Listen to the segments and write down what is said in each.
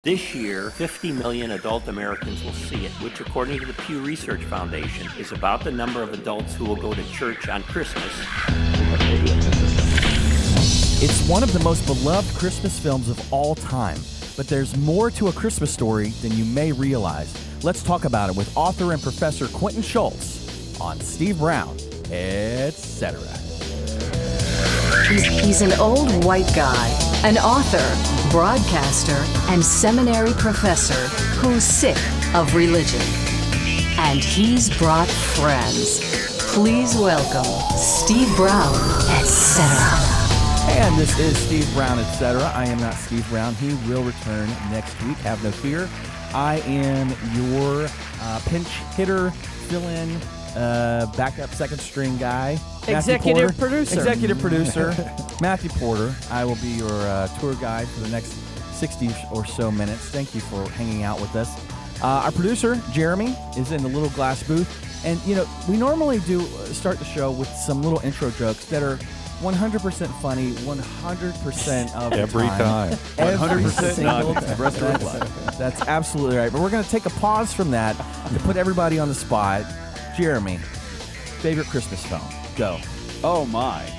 This year, 50 million adult Americans will see it, which according to the Pew Research Foundation is about the number of adults who will go to church on Christmas. It's one of the most beloved Christmas films of all time, but there's more to A Christmas Story than you may realize. Let's talk about it with author and professor Quentin Schultze on Steve Brown, etc. He's an old white guy, an author, broadcaster, and seminary professor who's sick of religion. And he's brought friends. Please welcome Steve Brown, etc. And this is Steve Brown, etc. I am not Steve Brown. He will return next week. Have no fear. I am your pinch hitter, fill-in, backup second string guy. Executive producer, Matthew Porter. I will be your tour guide for the next 60 or so minutes. Thank you for hanging out with us. Our producer, Jeremy, is in the little glass booth. And, you know, we normally do start the show with some little intro jokes that are 100% funny, 100% of the every time. 100% not. That's absolutely right. But we're going to take a pause from that to put everybody on the spot. Jeremy, favorite Christmas film? Go. Oh, my.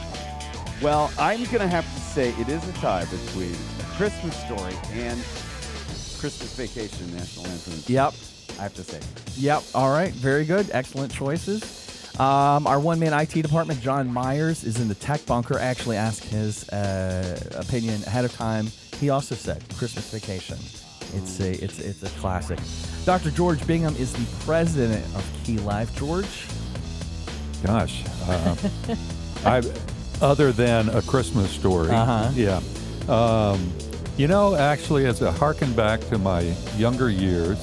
Well, I'm going to have to say it is a tie between A Christmas Story and Christmas Vacation, National Anthem. Yep. I have to say. Yep. All right. Very good. Excellent choices. Our one-man IT department, John Myers, is in the tech bunker. I actually asked his opinion ahead of time. He also said Christmas Vacation. It's a classic. Dr. George Bingham is the president of Key Life. George? Gosh. Other than A Christmas Story. Yeah. You know, actually, as a harken back to my younger years,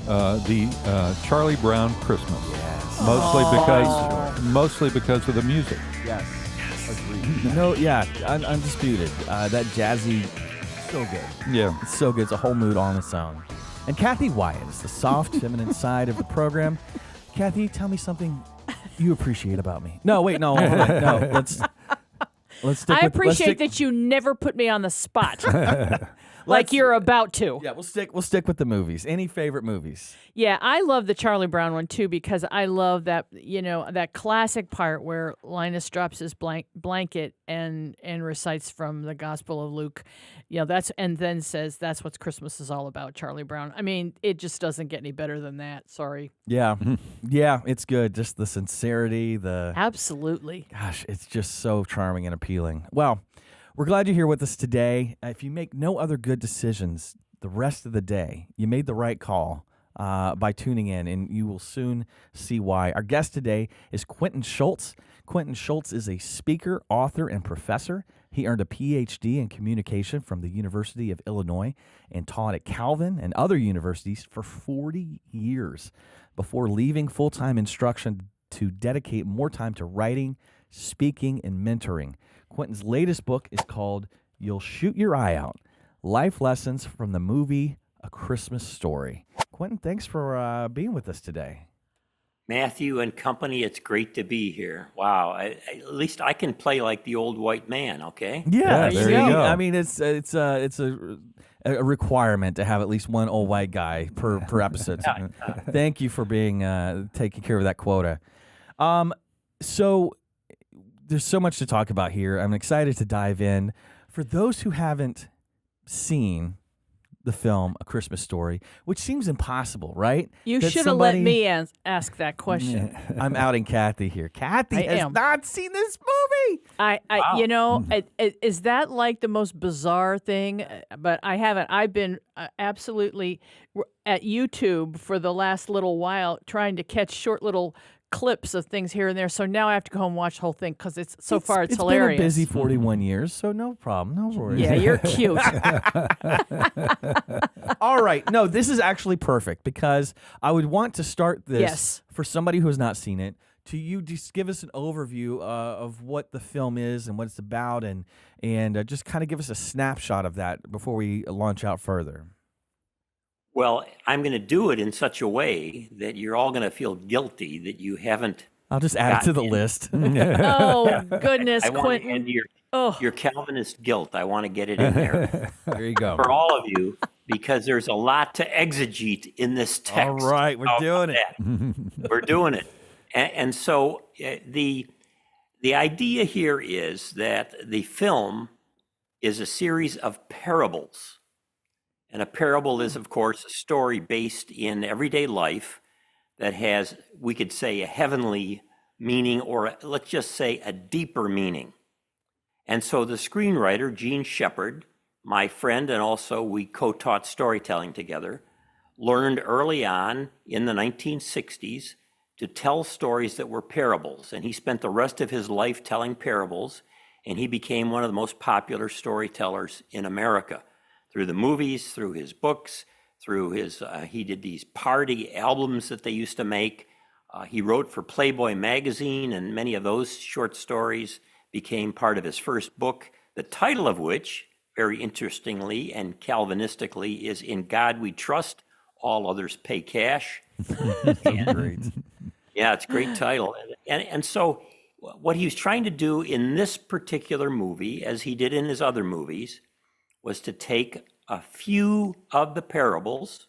the Charlie Brown Christmas. Mostly because of the music. Yes. Agreed. No, yeah, undisputed. That jazzy, so good. Yeah. It's so good. It's a whole mood on its own. And Kathy Wyatt is the soft, feminine side of the program. Kathy, tell me something you appreciate about me. No, wait, no. Let's stick I with, appreciate that you never put me on the spot. Like you're about to. Yeah, we'll stick with the movies. Any favorite movies? Yeah, I love the Charlie Brown one too because I love that, you know, that classic part where Linus drops his blanket and recites from the Gospel of Luke. You know, and then says that's what Christmas is all about, Charlie Brown. I mean, it just doesn't get any better than that. Sorry. Yeah. Yeah, it's good. Just the sincerity, Absolutely. Gosh, it's just so charming and appealing. Well, we're glad you're here with us today. If you make no other good decisions the rest of the day, you made the right call by tuning in, and you will soon see why. Our guest today is Quentin Schultze. Quentin Schultze is a speaker, author, and professor. He earned a PhD in communication from the University of Illinois and taught at Calvin and other universities for 40 years before leaving full-time instruction to dedicate more time to writing, speaking, and mentoring. Quentin's latest book is called You'll Shoot Your Eye Out, Life Lessons from the Movie A Christmas Story. Quentin, thanks for being with us today. Matthew and company, it's great to be here. Wow, at least I can play like the old white man, okay? Yeah, there you go. I mean, it's a requirement to have at least one old white guy per episode. Thank you for being taking care of that quota. So there's so much to talk about here. I'm excited to dive in. For those who haven't seen the film A Christmas Story, which seems impossible, right? You should have let me ask that question. I'm outing Kathy here. Kathy has not seen this movie. Wow. You know, is that like the most bizarre thing? But I haven't. I've been absolutely at YouTube for the last little while trying to catch short little clips of things here and there. So now I have to go home and watch the whole thing because it's hilarious. It's been a busy 41 years, so no problem. No worries. Yeah, you're cute. All right. No, this is actually perfect because I would want to start this for somebody who has not seen it. To you, just give us an overview of what the film is and what it's about, and just kind of give us a snapshot of that before we launch out further. Well, I'm going to do it in such a way that you're all going to feel guilty that you haven't. I'll just add it to the list. Oh, goodness, I want to Quentin. end Oh, your Calvinist guilt. I want to get it in there There you go. for all of you because there's a lot to exegete in this text. All right, we're doing it. We're doing it. And so the idea here is that the film is a series of parables. And a parable is, of course, a story based in everyday life that has, we could say, a heavenly meaning, or let's just say a deeper meaning. And so the screenwriter, Jean Shepherd, my friend, and also we co-taught storytelling together, learned early on in the 1960s to tell stories that were parables. And he spent the rest of his life telling parables, and he became one of the most popular storytellers in America through the movies, through his books, through his, he did these party albums that they used to make. He wrote for Playboy magazine, and many of those short stories became part of his first book, the title of which, very interestingly and Calvinistically, is In God We Trust, All Others Pay Cash. Great. Yeah, it's a great title. And so what he was trying to do in this particular movie, as he did in his other movies, was to take a few of the parables,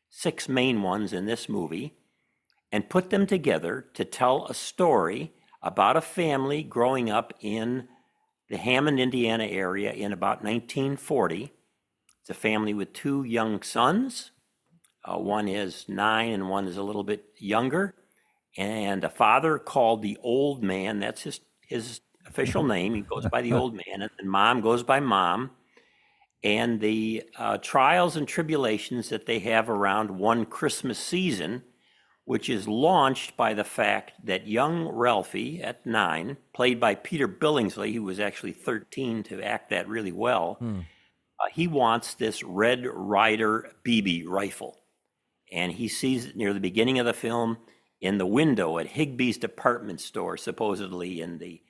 6 main ones in this movie, and put them together to tell a story about a family growing up in the Hammond, Indiana area in about 1940. It's a family with 2 young sons. One is 9 and one is a little bit younger. And a father called the Old Man, that's his official name. He goes by the Old Man, and then Mom goes by Mom. And the trials and tribulations that they have around one Christmas season, which is launched by the fact that young Ralphie at 9, played by Peter Billingsley, who was actually 13 to act that really well, he wants this Red Ryder BB rifle. And he sees it near the beginning of the film in the window at Higbee's department store, supposedly in the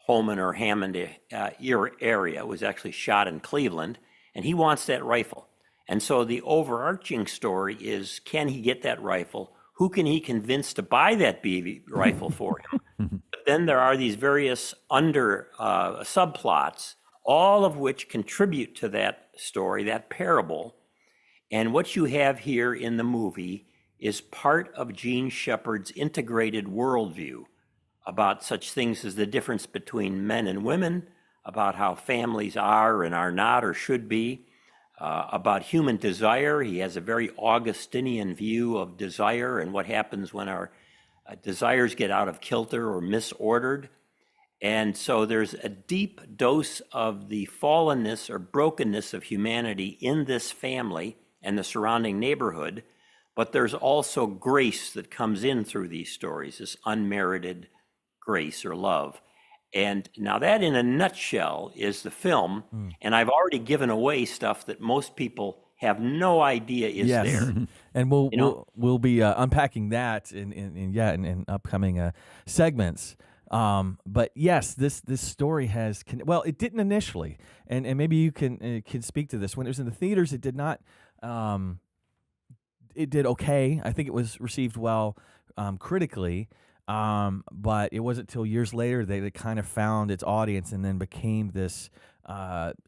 Holman or Hammond area. It was actually shot in Cleveland, and he wants that rifle. And so the overarching story is, can he get that rifle? Who can he convince to buy that BB rifle for him? But then there are these various subplots, all of which contribute to that story, that parable. And what you have here in the movie is part of Jean Shepherd's integrated worldview about such things as the difference between men and women, about how families are and are not or should be, about human desire. He has a very Augustinian view of desire and what happens when our desires get out of kilter or misordered. And so there's a deep dose of the fallenness or brokenness of humanity in this family and the surrounding neighborhood. But there's also grace that comes in through these stories, this unmerited grace or love. And now that in a nutshell is the film. And I've already given away stuff that most people have no idea is there. And we'll be unpacking that in upcoming segments. But yes, this story has it didn't initially, and maybe you can speak to this. When it was in the theaters, it did not. It did okay. I think it was received well critically, but it wasn't until years later that it kind of found its audience and then became this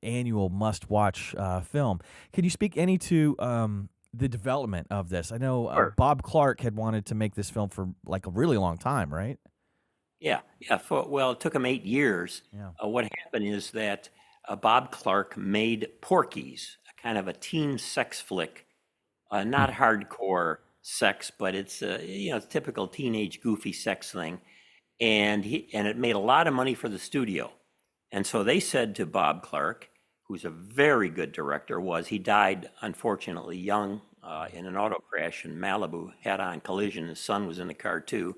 annual must-watch film. Can you speak any to the development of this? I know Sure. Bob Clark had wanted to make this film for like a really long time, right? Yeah. It took him 8 years. Yeah. What happened is that Bob Clark made Porky's, a kind of a teen sex flick, not hardcore sex, but it's a typical teenage goofy sex thing, and it made a lot of money for the studio, and so they said to Bob Clark, who's a very good director, he died unfortunately young in an auto crash in Malibu, head-on collision. His son was in the car too.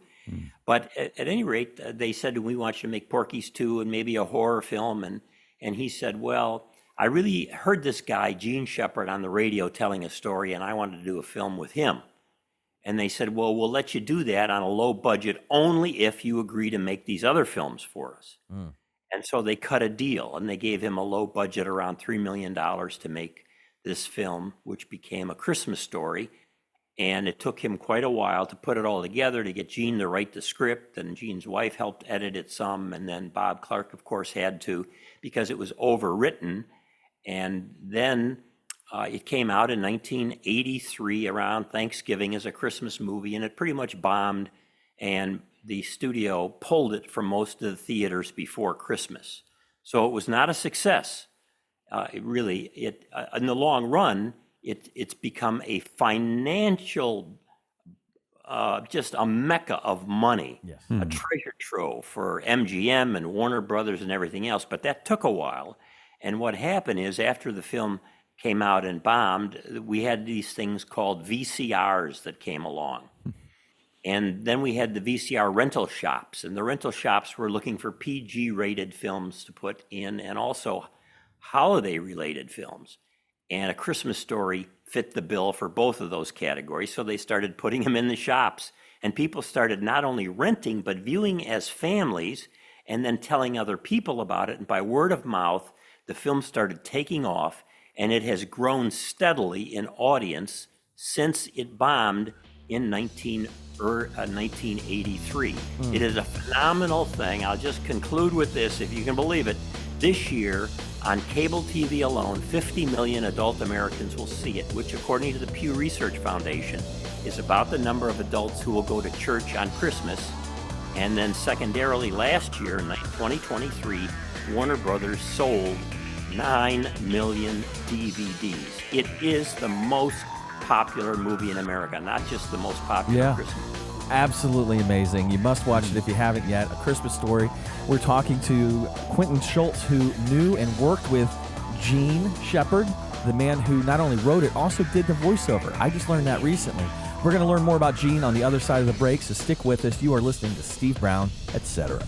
But at any rate, they said, we want you to make Porky's 2 and maybe a horror film. And he said, well, I really heard this guy, Jean Shepherd, on the radio telling a story, and I wanted to do a film with him. And they said, well, we'll let you do that on a low budget only if you agree to make these other films for us. And so they cut a deal, and they gave him a low budget, around $3 million, to make this film, which became A Christmas Story. And it took him quite a while to put it all together, to get Jean to write the script, and Jean's wife helped edit it some, and then Bob Clark, of course, had to, because it was overwritten. And then it came out in 1983 around Thanksgiving as a Christmas movie, and it pretty much bombed, and the studio pulled it from most of the theaters before Christmas. So it was not a success. In the long run, it's become a financial, just a mecca of money, Yes. a treasure trove for MGM and Warner Brothers and everything else. But that took a while. And what happened is, after the film came out and bombed, we had these things called VCRs that came along. And then we had the VCR rental shops, and the rental shops were looking for PG-rated films to put in, and also holiday-related films. And A Christmas Story fit the bill for both of those categories, so they started putting them in the shops. And people started not only renting, but viewing as families, and then telling other people about it. And by word of mouth, the film started taking off, and it has grown steadily in audience since it bombed in 1983. It is a phenomenal thing. I'll just conclude with this, if you can believe it. This year, on cable TV alone, 50 million adult Americans will see it, which, according to the Pew Research Foundation, is about the number of adults who will go to church on Christmas. And then secondarily, last year, in 2023, Warner Brothers sold 9 million DVDs. It is the most popular movie in America, not just the most popular Christmas movie. Absolutely amazing. You must watch it if you haven't yet. A Christmas Story. We're talking to Quentin Schultze, who knew and worked with Jean Shepherd, the man who not only wrote it, also did the voiceover. I just learned that recently. We're going to learn more about Jean on the other side of the break, so stick with us. You are listening to Steve Brown, etc.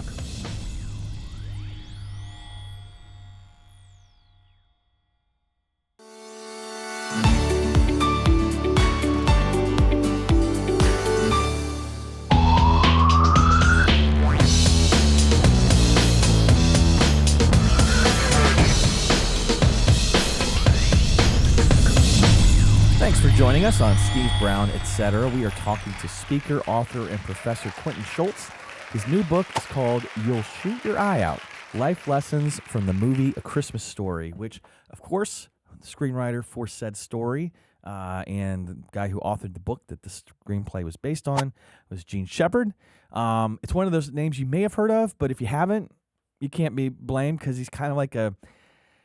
Thanks for joining us on Steve Brown, etc. We are talking to speaker, author, and professor Quentin Schultze. His new book is called You'll Shoot Your Eye Out, Life Lessons from the Movie A Christmas Story, which, of course, the screenwriter for said story and the guy who authored the book that the screenplay was based on was Jean Shepherd. It's one of those names you may have heard of, but if you haven't, you can't be blamed, because he's kind of like a...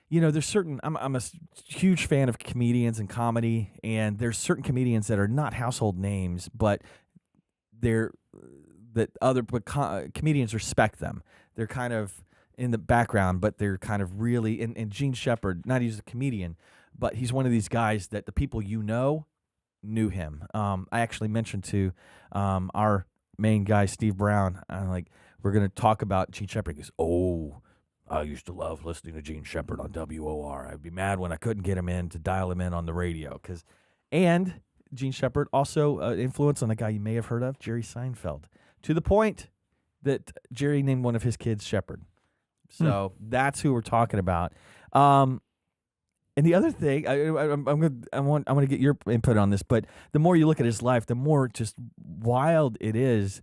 You know, there's certain, I'm a huge fan of comedians and comedy, and there's certain comedians that are not household names, but comedians respect them. They're kind of in the background, but they're kind of really, and Jean Shepherd, not he's a comedian, but he's one of these guys that the people knew him. I actually mentioned to our main guy, Steve Brown, I'm like, we're going to talk about Jean Shepherd. He goes, oh, I used to love listening to Jean Shepherd on WOR. I'd be mad when I couldn't get him in to dial him in on the radio. And Jean Shepherd also influenced on a guy you may have heard of, Jerry Seinfeld, to the point that Jerry named one of his kids Shepherd. So that's who we're talking about. And the other thing, I'm going to get your input on this, but the more you look at his life, the more just wild it is.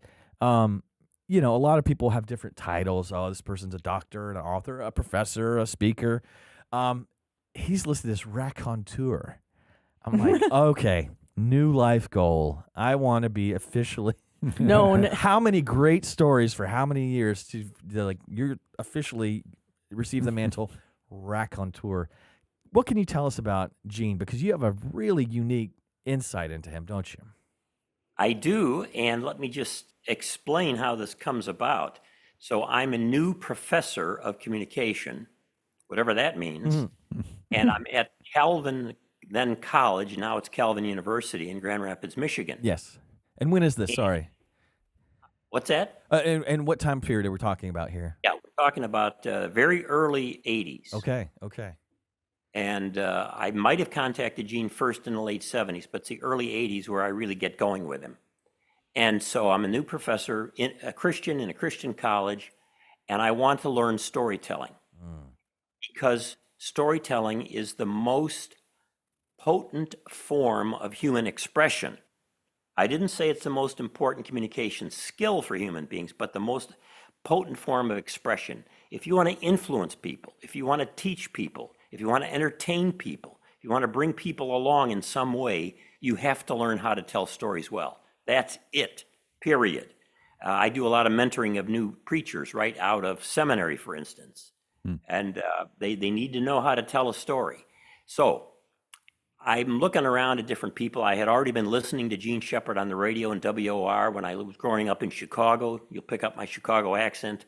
You know, a lot of people have different titles. Oh, this person's a doctor, an author, a professor, a speaker. He's listed as raconteur. I'm like, okay, new life goal. I want to be officially known. How many great stories for how many years to like you're officially receive the mantle raconteur. What can you tell us about Jean? Because you have a really unique insight into him, don't you? I do, and let me just explain how this comes about. So I'm a new professor of communication, whatever that means, and I'm at Calvin, then college, now it's Calvin University in Grand Rapids, Michigan. Yes. And when is this? Sorry. What's that? And what time period are we talking about here? Yeah, we're talking about very early 80s. Okay. And I might have contacted Jean first in the late 70s, but it's the early 80s where I really get going with him. And so I'm a new professor, a Christian in a Christian college, and I want to learn storytelling because storytelling is the most potent form of human expression. I didn't say it's the most important communication skill for human beings, but the most potent form of expression. If you want to influence people, if you want to teach people, if you want to entertain people, if you want to bring people along in some way, you have to learn how to tell stories well. That's it, period. I do a lot of mentoring of new preachers right out of seminary, for instance, and they need to know how to tell a story. So I'm looking around at different people. I had already been listening to Jean Shepherd on the radio and WOR when I was growing up in Chicago. You'll pick up my Chicago accent.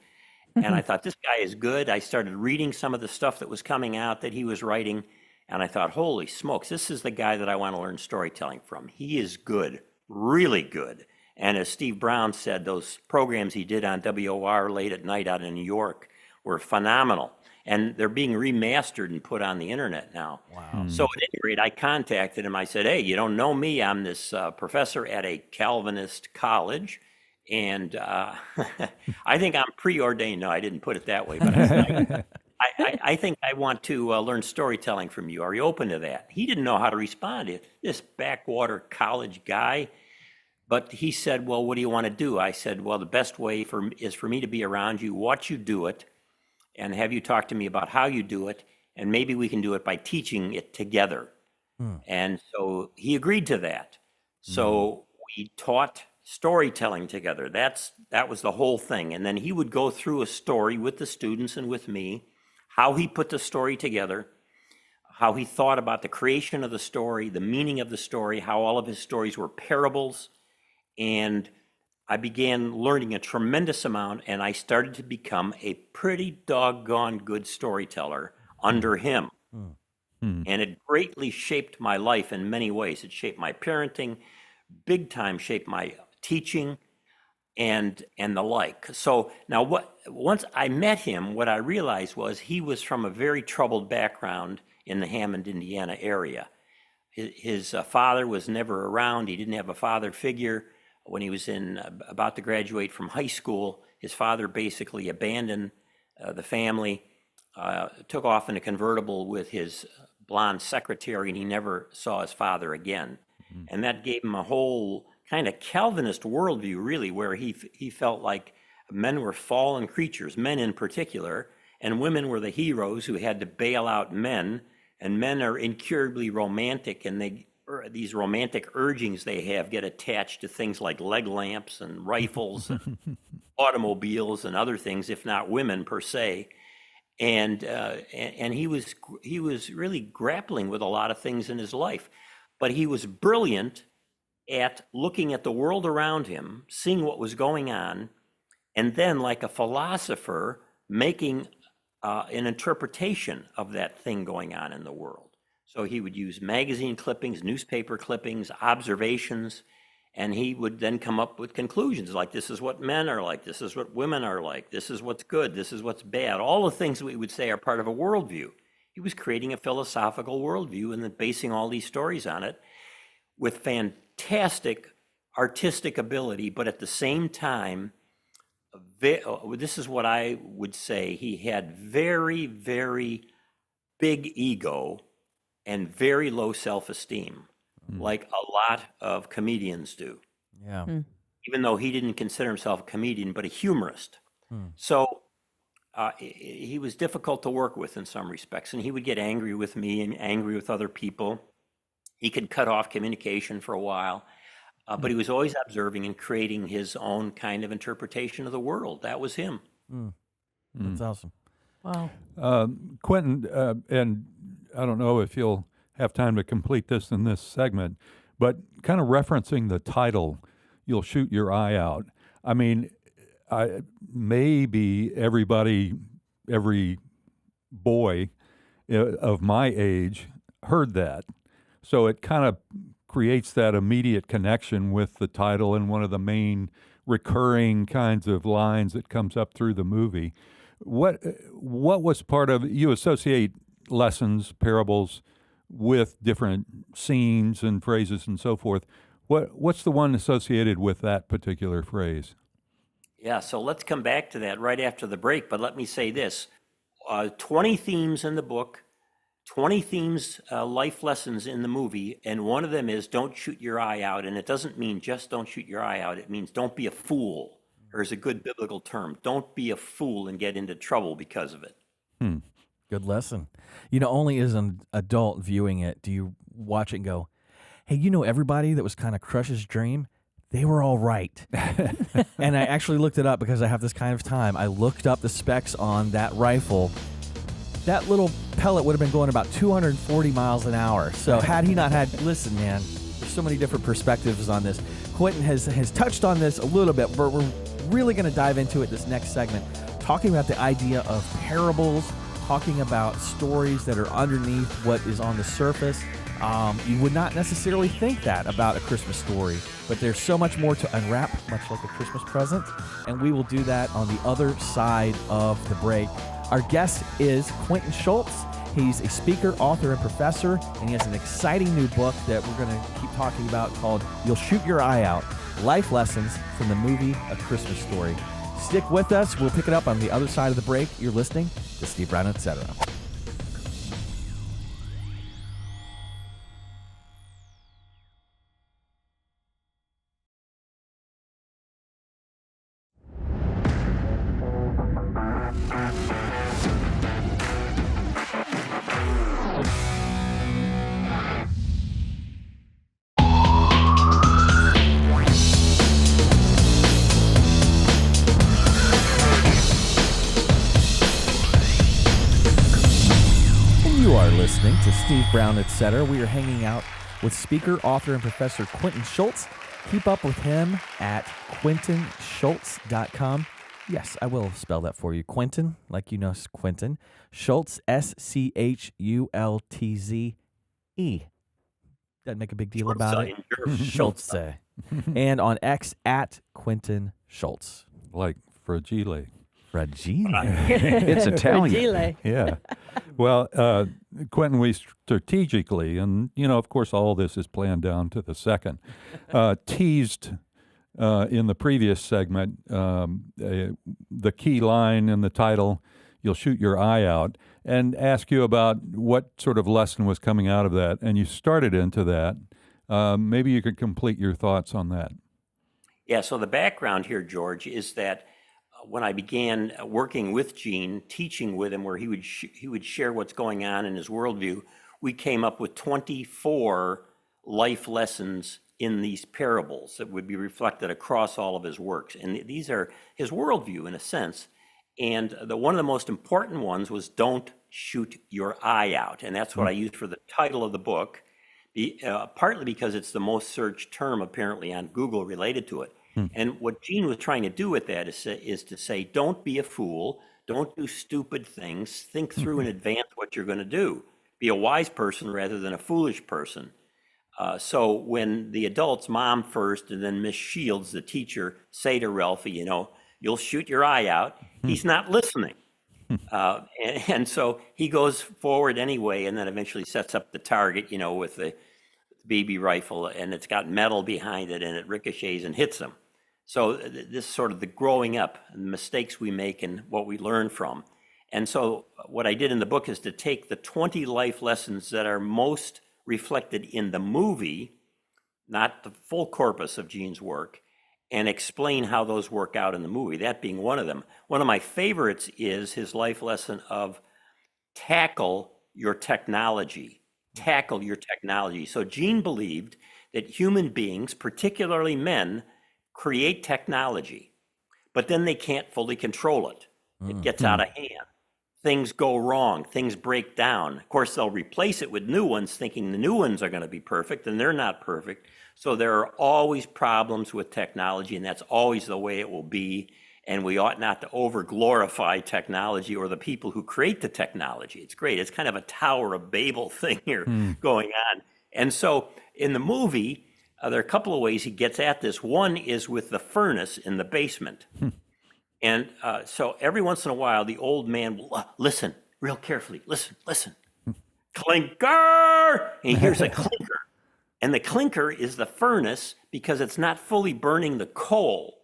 And I thought, this guy is good. I started reading some of the stuff that was coming out that he was writing. And I thought, holy smokes, this is the guy that I want to learn storytelling from. He is good, really good. And as Steve Brown said, those programs he did on WOR late at night out in New York were phenomenal. And they're being remastered and put on the internet now. Wow. So at any rate, I contacted him. I said, hey, you don't know me. I'm this professor at a Calvinist college. And I think I'm preordained. No, I didn't put it that way. But I think I want to learn storytelling from you. Are you open to that? He didn't know how to respond. This backwater college guy. But he said, well, what do you want to do? I said, well, the best way is for me to be around you, watch you do it, and have you talk to me about how you do it, and maybe we can do it by teaching it together. And so he agreed to that. So we taught storytelling together. That was the whole thing. And then he would go through a story with the students and with me, how he put the story together, how he thought about the creation of the story, the meaning of the story, how all of his stories were parables. And I began learning a tremendous amount, and I started to become a pretty doggone good storyteller under him. And it greatly shaped my life in many ways. It shaped my parenting, big time shaped my teaching, and the like. So now once I met him, what I realized was he was from a very troubled background in the Hammond, Indiana area. His father was never around. He didn't have a father figure. When he was about to graduate from high school, his father basically abandoned the family, took off in a convertible with his blonde secretary, and he never saw his father again. And that gave him a whole kind of Calvinist worldview, really, where he felt like men were fallen creatures, men in particular, and women were the heroes who had to bail out men, and men are incurably romantic, and these romantic urgings they have get attached to things like leg lamps and rifles and automobiles and other things, if not women per se. And he was really grappling with a lot of things in his life, but he was brilliant at looking at the world around him, seeing what was going on, and then, like a philosopher, making an interpretation of that thing going on in the world. So he would use magazine clippings, newspaper clippings, observations, and he would then come up with conclusions like, this is what men are like, this is what women are like, this is what's good, this is what's bad. All the things we would say are part of a worldview. He was creating a philosophical worldview and then basing all these stories on it with fantastic artistic ability, but at the same time, this is what I would say, he had very, very big ego and very low self-esteem, like a lot of comedians do. Yeah. Even though he didn't consider himself a comedian, but a humorist. So he was difficult to work with in some respects, and he would get angry with me and angry with other people. He could cut off communication for a while, but he was always observing and creating his own kind of interpretation of the world. That was him. That's awesome. Wow. Quentin, and I don't know if you'll have time to complete this in this segment, but kind of referencing the title, You'll Shoot Your Eye Out. I mean, maybe every boy of my age heard that. So it kind of creates that immediate connection with the title and one of the main recurring kinds of lines that comes up through the movie. What was part of, you associate lessons, parables with different scenes and phrases and so forth. What's the one associated with that particular phrase? Yeah, so let's come back to that right after the break, but let me say this. 20 themes in the book, 20 themes, life lessons in the movie, and one of them is don't shoot your eye out. And it doesn't mean just don't shoot your eye out. It means don't be a fool. There's a good biblical term. Don't be a fool and get into trouble because of it. Good lesson. Only as an adult viewing it do you watch it and go, hey, everybody that was kind of Crush's dream, they were all right. And I actually looked it up because I have this kind of time. I looked up the specs on that rifle. That little pellet would have been going about 240 miles an hour. So had he not listen, man, there's so many different perspectives on this. Quentin has touched on this a little bit, but we're really going to dive into it this next segment, talking about the idea of parables, talking about stories that are underneath what is on the surface. You would not necessarily think that about a Christmas story, but there's so much more to unwrap, much like a Christmas present, and we will do that on the other side of the break. Our guest is Quentin Schultze. He's a speaker, author, and professor, and he has an exciting new book that we're going to keep talking about called You'll Shoot Your Eye Out, Life Lessons from the Movie A Christmas Story. Stick with us. We'll pick it up on the other side of the break. You're listening to Steve Brown, etc. Listening to Steve Brown, etc. We are hanging out with speaker, author, and professor Quentin Schultze. Keep up with him at QuentinSchultze.com. Yes, I will spell that for you. Quentin, like you know, Quentin. Schultze, Schultze. Doesn't make a big deal about it. Schultze. And on X at Quentin Schultze. Like fragile. Fragile. It's Italian. Fragile. Yeah. Well, Quentin, we strategically, and, of course, all this is planned down to the second, teased in the previous segment the key line in the title, You'll Shoot Your Eye Out, and ask you about what sort of lesson was coming out of that. And you started into that. Maybe you could complete your thoughts on that. Yeah, so the background here, George, is that when I began working with Jean, teaching with him, where he would share what's going on in his worldview, we came up with 24 life lessons in these parables that would be reflected across all of his works. And these are his worldview in a sense. And one of the most important ones was don't shoot your eye out. And that's what I used for the title of the book, partly because it's the most searched term apparently on Google related to it. And what Jean was trying to do with that is to say, don't be a fool, don't do stupid things, think through in advance what you're going to do. Be a wise person rather than a foolish person. So when the adults, Mom first, and then Miss Shields, the teacher, say to Ralphie, you'll shoot your eye out, he's not listening. And so he goes forward anyway, and then eventually sets up the target, with the BB rifle, and it's got metal behind it, and it ricochets and hits him. So this is sort of the growing up, and the mistakes we make and what we learn from. And so what I did in the book is to take the 20 life lessons that are most reflected in the movie, not the full corpus of Jean's work, and explain how those work out in the movie, that being one of them. One of my favorites is his life lesson of tackle your technology. Tackle your technology. So Jean believed that human beings, particularly men, create technology, but then they can't fully control it. It gets out of hand. Things go wrong. Things break down. Of course, they'll replace it with new ones, thinking the new ones are going to be perfect, and they're not perfect. So there are always problems with technology, and that's always the way it will be. And we ought not to over-glorify technology or the people who create the technology. It's great. It's kind of a Tower of Babel thing here going on. And so in the movie, there are a couple of ways he gets at this. One is with the furnace in the basement. And so every once in a while, the old man will listen real carefully. Listen. Clinker! And he hears a clinker. And the clinker is the furnace because it's not fully burning the coal.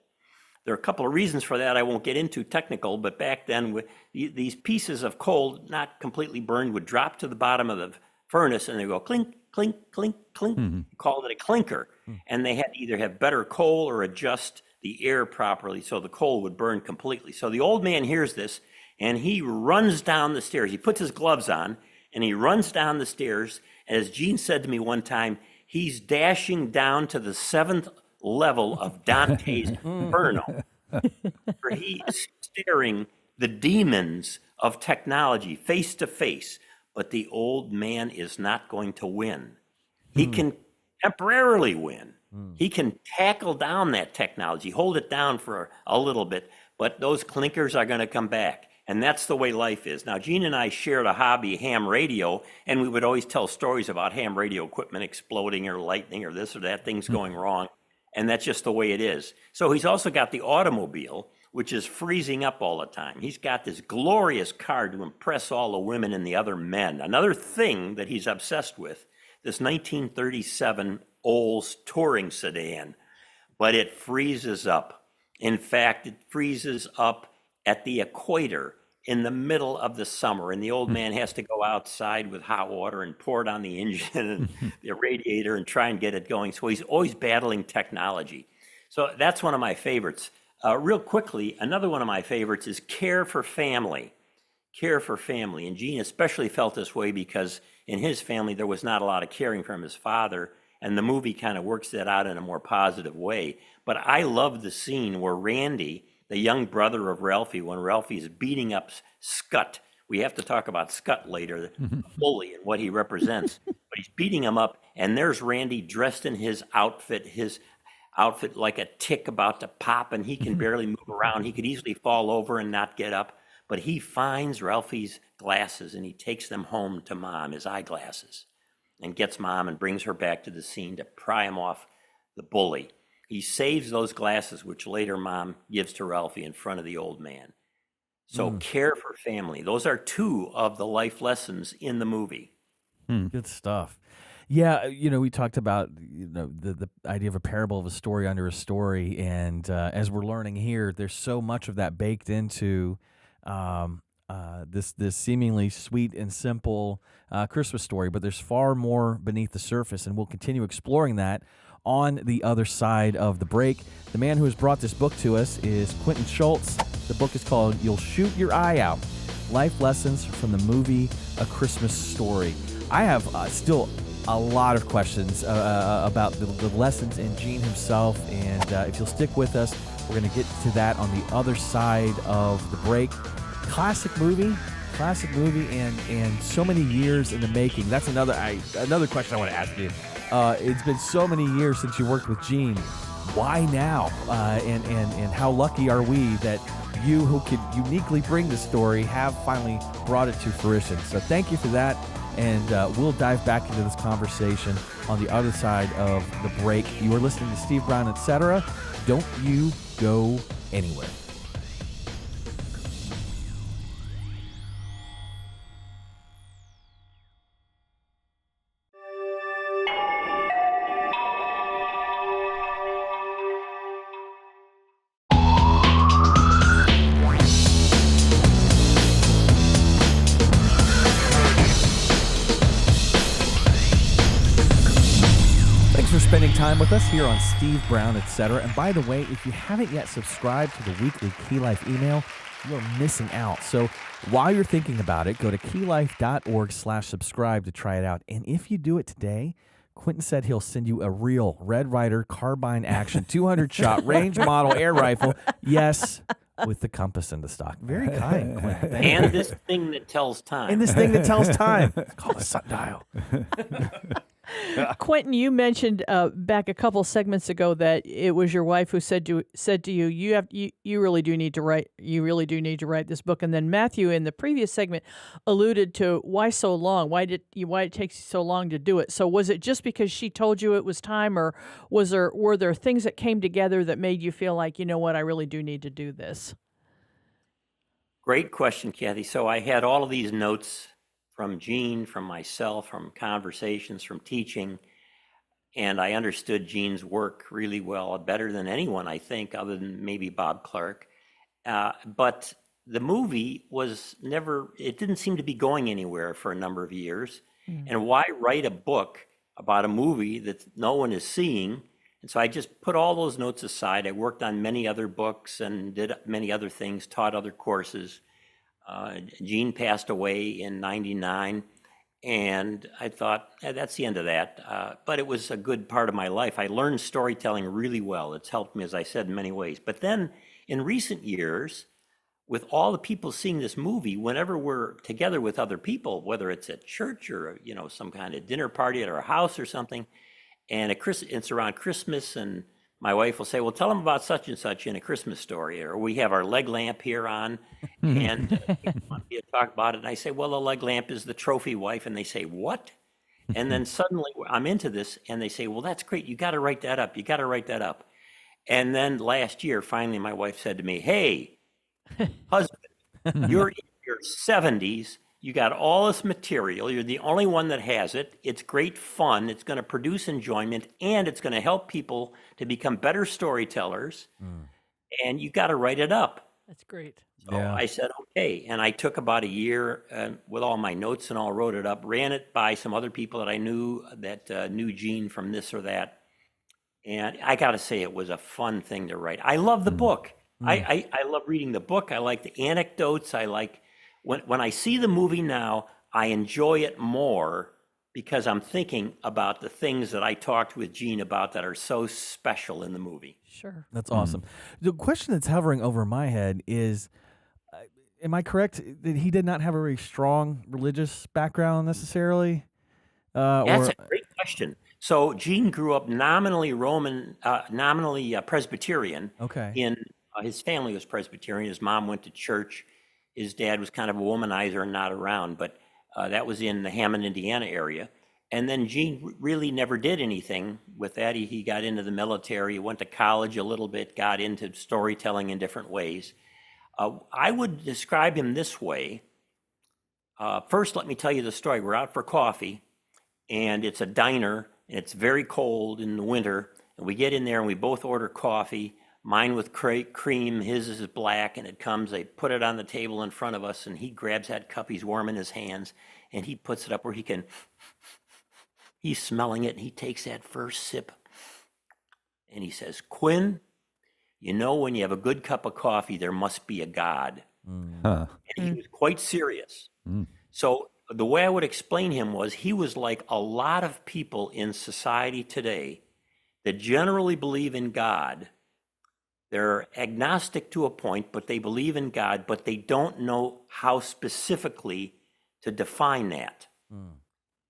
There are a couple of reasons for that I won't get into technical, but back then these pieces of coal, not completely burned, would drop to the bottom of the furnace and they go clink, clink, clink, clink. Called it a clinker. And they had to either have better coal or adjust the air properly so the coal would burn completely. So the old man hears this and he runs down the stairs. He puts his gloves on and he runs down the stairs. As Jean said to me one time, he's dashing down to the 7th level of Dante's Inferno, where he is staring the demons of technology face to face. But the old man is not going to win. He can temporarily win. He can tackle down that technology, hold it down for a little bit, but those clinkers are going to come back. And that's the way life is. Now, Gene and I shared a hobby, ham radio, and we would always tell stories about ham radio equipment exploding or lightning or this or that, things going wrong. And that's just the way it is. So he's also got the automobile, which is freezing up all the time. He's got this glorious car to impress all the women and the other men. Another thing that he's obsessed with, this 1937 Olds touring sedan, but it freezes up. In fact, it freezes up at the equator in the middle of the summer, and the old man has to go outside with hot water and pour it on the engine and the radiator and try and get it going. So he's always battling technology. So that's one of my favorites. Real quickly, another one of my favorites is Care for Family. Care for Family. And Gene especially felt this way because in his family there was not a lot of caring from his father, and the movie kind of works that out in a more positive way. But I love the scene where Randy, the young brother of Ralphie, when Ralphie is beating up Scott. We have to talk about Scott later, the bully and what he represents. But he's beating him up, and there's Randy dressed in his outfit like a tick about to pop, and he can barely move around. He could easily fall over and not get up. But he finds Ralphie's glasses, and he takes them home to Mom, his eyeglasses, and gets Mom and brings her back to the scene to pry him off the bully. He saves those glasses, which later Mom gives to Ralphie in front of the old man. So Care for Family. Those are two of the life lessons in the movie. Good stuff. Yeah, we talked about the idea of a parable of a story under a story, and as we're learning here, there's so much of that baked into this seemingly sweet and simple Christmas story, but there's far more beneath the surface, and we'll continue exploring that on the other side of the break. The man who has brought this book to us is Quentin Schultze. The book is called You'll Shoot Your Eye Out, Life Lessons from the Movie A Christmas Story. I have still a lot of questions about the lessons in Gene himself, and if you'll stick with us, we're going to get to that on the other side of the break. Classic movie, and so many years in the making. That's another question I want to ask you. It's been so many years since you worked with Gene. Why now? And how lucky are we that you, who could uniquely bring the story, have finally brought it to fruition? So thank you for that. And we'll dive back into this conversation on the other side of the break. You are listening to Steve Brown, etc. Don't you go anywhere. Spending time with us here on Steve Brown, etc. And by the way, if you haven't yet subscribed to the weekly Key Life email, you are missing out. So while you're thinking about it, go to keylife.org/subscribe to try it out. And if you do it today, Quentin said he'll send you a real Red Ryder carbine action 200-shot range model air rifle. Yes, with the compass in the stock. Very kind, Quentin. And this thing that tells time. It's called a sundial. Quentin, you mentioned back a couple segments ago that it was your wife who said to you, you really do need to write. You really do need to write this book. And then Matthew, in the previous segment, alluded to why so long? Why it takes you so long to do it? So was it just because she told you it was time, or were there things that came together that made you feel like, you know what, I really do need to do this? Great question, Kathy. So I had all of these notes from Gene, from myself, from conversations, from teaching. and I understood Gene's work really well, better than anyone, I think, other than maybe Bob Clark. But the movie was never, it didn't seem to be going anywhere for a number of years. And why write a book about a movie that no one is seeing? And so I just put all those notes aside. I worked on many other books and did many other things, taught other courses. Gene passed away in '99, and I thought, that's the end of that. But it was a good part of my life. I learned storytelling really well. It's helped me, as I said, in many ways. But then in recent years, with all the people seeing this movie, whenever we're together with other people, whether it's at church or some kind of dinner party at our house or something, and it's around Christmas, and my wife will say, "Well, tell them about such and such in A Christmas Story," or we have our leg lamp here on, and people want me to talk about it, and I say, "Well, the leg lamp is the trophy wife," and they say, "What?" And then suddenly I'm into this, and they say, "Well, that's great. You got to write that up. You got to write that up." And then last year, finally, my wife said to me, "Hey, husband, you're in your 70s. You got all this material. You're the only one that has it. It's great fun. It's going to produce enjoyment, and it's going to help people to become better storytellers. And you got to write it up." That's great. So I said, okay. And I took about a year with all my notes and all, wrote it up, ran it by some other people that I knew that knew Gene from this or that. And I got to say, it was a fun thing to write. I love the book. I love reading the book. I like the anecdotes. I like when I see the movie now, I enjoy it more because I'm thinking about the things that I talked with Gene about that are so special in the movie. Sure. That's awesome. The question that's hovering over my head is, am I correct that he did not have a very strong religious background necessarily? That's a great question. So Gene grew up nominally Presbyterian. Okay. His family was Presbyterian. His mom went to church. His dad was kind of a womanizer and not around, but that was in the Hammond, Indiana area. And then Gene really never did anything with that. He got into the military, went to college a little bit, got into storytelling in different ways. I would describe him this way. First, let me tell you the story. We're out for coffee, and it's a diner, and it's very cold in the winter. And we get in there, and we both order coffee. Mine with cream, his is black, and it comes, they put it on the table in front of us, and he grabs that cup, he's warm in his hands, and he puts it up where he's smelling it, and he takes that first sip, and he says, "Quinn, when you have a good cup of coffee, there must be a God." And he was quite serious. So the way I would explain him was, he was like a lot of people in society today that generally believe in God. They're agnostic to a point, but they believe in God, but they don't know how specifically to define that.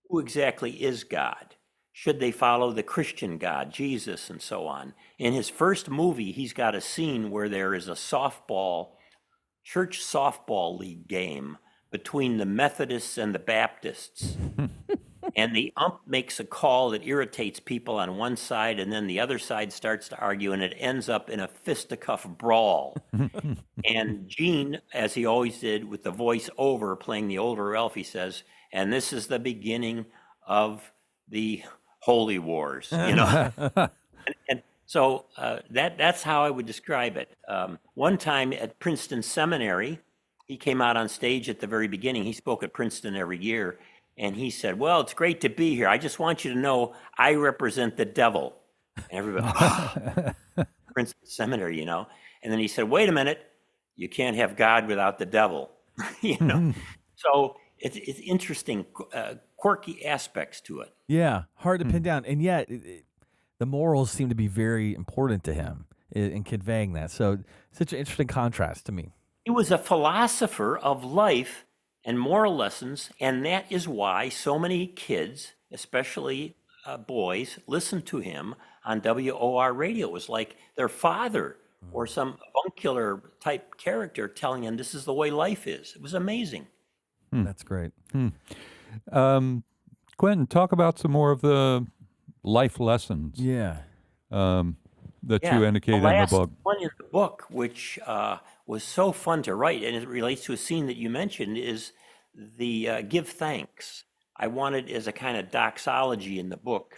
Who exactly is God? Should they follow the Christian God, Jesus, and so on? In his first movie, he's got a scene where there is a church softball league game between the Methodists and the Baptists. And the ump makes a call that irritates people on one side, and then the other side starts to argue, and it ends up in a fisticuff brawl. And Gene, as he always did with the voice over, playing the older Ralph, he says, "And this is the beginning of the holy wars," and so that's how I would describe it. One time at Princeton Seminary, he came out on stage at the very beginning. He spoke at Princeton every year. And he said, "Well, it's great to be here. I just want you to know I represent the devil." And everybody, Princeton Seminary, And then he said, "Wait a minute, you can't have God without the devil." So it's interesting, quirky aspects to it. Yeah, hard to pin down. And yet, the morals seem to be very important to him in conveying that. So such an interesting contrast to me. He was a philosopher of life and moral lessons, and that is why so many kids, especially boys, listen to him on WOR radio. It was like their father or some avuncular type character telling them this is the way life is. It was amazing. That's great. Quentin, talk about some more of the life lessons Yeah. that you indicate in the book. The last one in the book, which was so fun to write, and it relates to a scene that you mentioned, is the give thanks. I wanted as a kind of doxology in the book,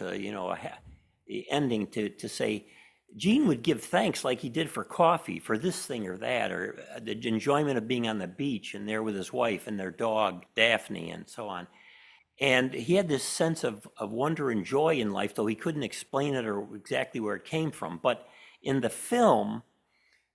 ending to say, Jean would give thanks like he did for coffee, for this thing or that, or the enjoyment of being on the beach and there with his wife and their dog, Daphne, and so on. And he had this sense of wonder and joy in life, though he couldn't explain it or exactly where it came from. But in the film,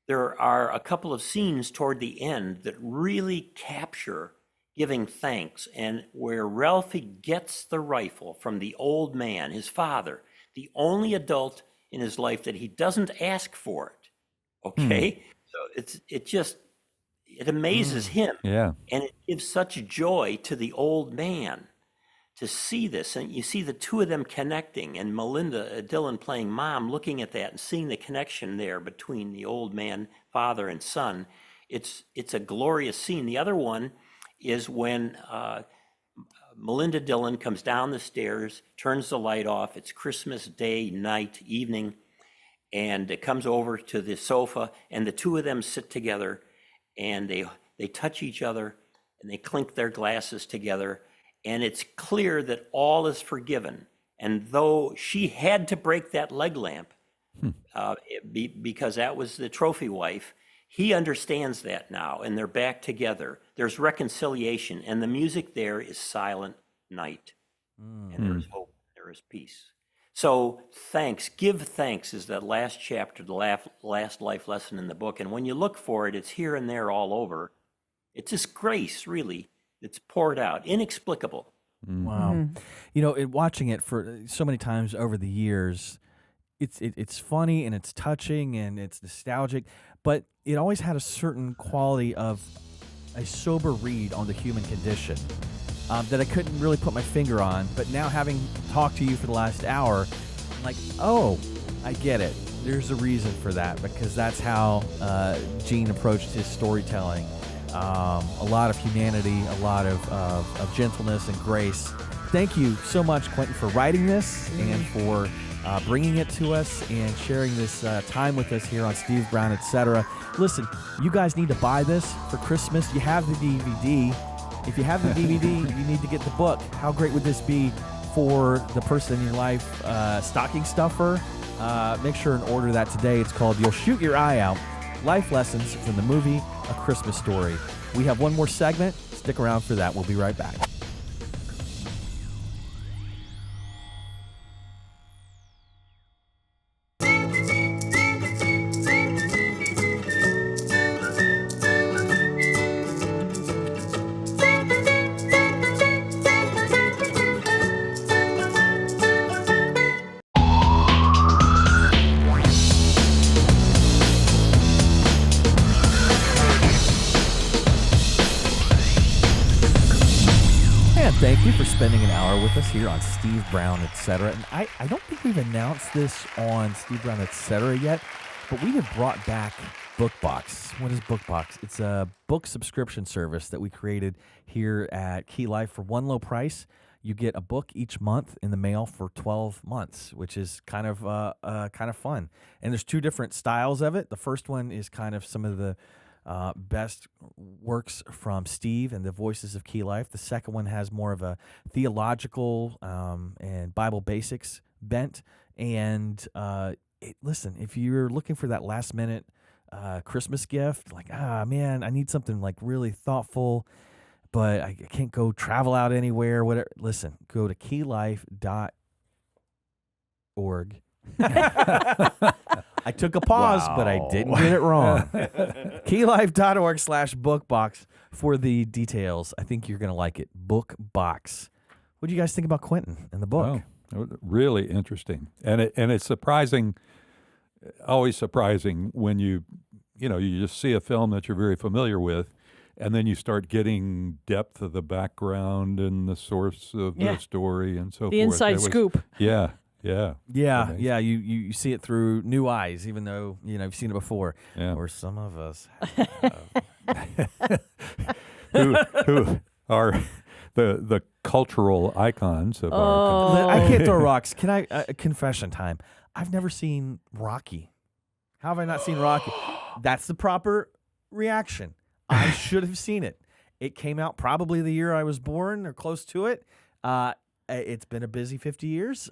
there are a couple of scenes toward the end that really capture giving thanks, and where Ralphie gets the rifle from the old man, his father, the only adult in his life that he doesn't ask for it. Okay? So it amazes him. Yeah. And it gives such joy to the old man to see this. And you see the two of them connecting, and Melinda Dillon playing mom, looking at that and seeing the connection there between the old man, father, and son. It's a glorious scene. The other one is when Melinda Dillon comes down the stairs, turns the light off. It's Christmas Day, night, evening, and it comes over to the sofa, and the two of them sit together, and they touch each other, and they clink their glasses together, and it's clear that all is forgiven. And though she had to break that leg lamp because that was the trophy wife, he understands that now, and they're back together. There's reconciliation, and the music there is Silent Night. And there is hope, there is peace. So thanks, give thanks is that last chapter, the last life lesson in the book. And when you look for it, it's here and there all over. It's just grace, really. It's poured out, inexplicable. Wow. You know, watching it for so many times over the years, it's funny and it's touching and it's nostalgic, but it always had a certain quality of a sober read on the human condition that I couldn't really put my finger on. But now, having talked to you for the last hour, I'm like, oh, I get it. There's a reason for that, because that's how Jean approached his storytelling. A lot of humanity, a lot of gentleness and grace. Thank you so much, Quentin, for writing this and for bringing it to us and sharing this time with us here on Steve Brown, etc. Listen, you guys need to buy this for Christmas. You have the DVD. If you have the DVD, you need to get the book. How great would this be for the person in your life, stocking stuffer? Make sure and order that today. It's called You'll Shoot Your Eye Out, Life Lessons from the Movie A Christmas Story. We have one more segment. Stick around for that. We'll be right back. Thank you for spending an hour with us here on Steve Brown, etc. And I don't think we've announced this on Steve Brown, etc. yet, but we have brought back BookBox. What is BookBox? It's a book subscription service that we created here at Key Life for one low price. You get a book each month in the mail for 12 months, which is kind of fun. And there's two different styles of it. The first one is kind of some of the best works from Steve and the voices of Key Life. The second one has more of a theological and Bible basics bent. And listen, if you're looking for that last minute Christmas gift, like, man, I need something like really thoughtful, but I can't go travel out anywhere, whatever. Listen, go to keylife.org. I took a pause, but I didn't get it wrong. keylife.org/bookbox for the details. I think you're going to like it. BookBox. What do you guys think about Quentin and the book? Oh, really interesting. And it's surprising, always surprising when you just see a film that you're very familiar with, and then you start getting depth of the background and the source of the story and so forth. The inside scoop. Yeah. You see it through new eyes, even though you've seen it before. Yeah. Or some of us have. who are the cultural icons of our country. I can't throw rocks. Can I? Confession time. I've never seen Rocky. How have I not seen Rocky? That's the proper reaction. I should have seen it. It came out probably the year I was born or close to it. It's been a busy 50 years.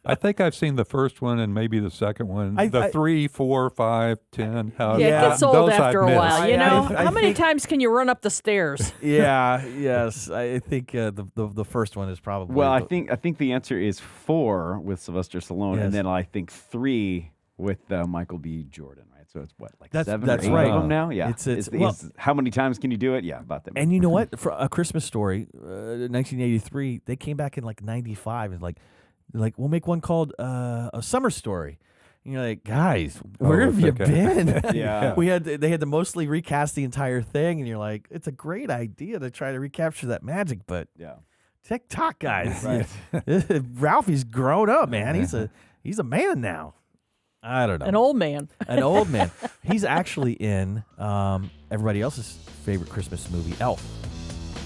I think I've seen the first one and maybe the second one. I- The 3, 4, 5, 10. Yeah, it Yeah, gets old those after I've a while. missed. You know, I how many think- times can you run up the stairs? Yeah, yes. I think the first one is probably. Well, I think the answer is 4 with Sylvester Stallone, Yes. and then I think 3 with Michael B. Jordan. Right, so it's what, like That's- 7 that's or 8 right. of them now? Yeah. Well- How many times can you do it? Yeah, about that. And you know what? For A Christmas Story, 1983, they came back in like 95 and like we'll make one called A Summer Story. And you're like, guys, where have you okay. been? Yeah. They had to mostly recast the entire thing, and you're like, it's a great idea to try to recapture that magic, but Yeah. TikTok guys, Right. Ralphie's grown up, man. He's a man now. I don't know. An old man. An old man. He's actually in everybody else's favorite Christmas movie, Elf.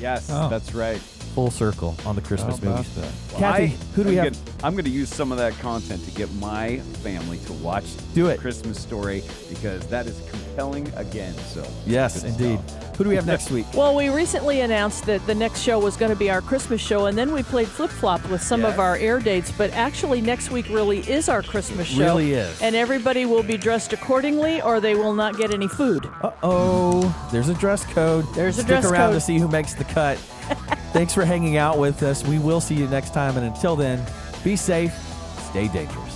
Yes, Oh. that's right. Full circle on the Christmas How about movies. that? Kathy, who do we have? I'm going to use some of that content to get my family to watch Do it. Christmas Story because that is compelling again. So Yes, good indeed. stuff. Who do we have next week? Well, we recently announced that the next show was going to be our Christmas show, and then we played flip-flop with some of Yes. our air dates. But actually, next week really is our Christmas show. Really is. And everybody will be dressed accordingly, or they will not get any food. Uh-oh. There's a dress code. There's a Stick dress around code. to see who makes the cut. Thanks for hanging out with us. We will see you next time. And until then, be safe, stay dangerous.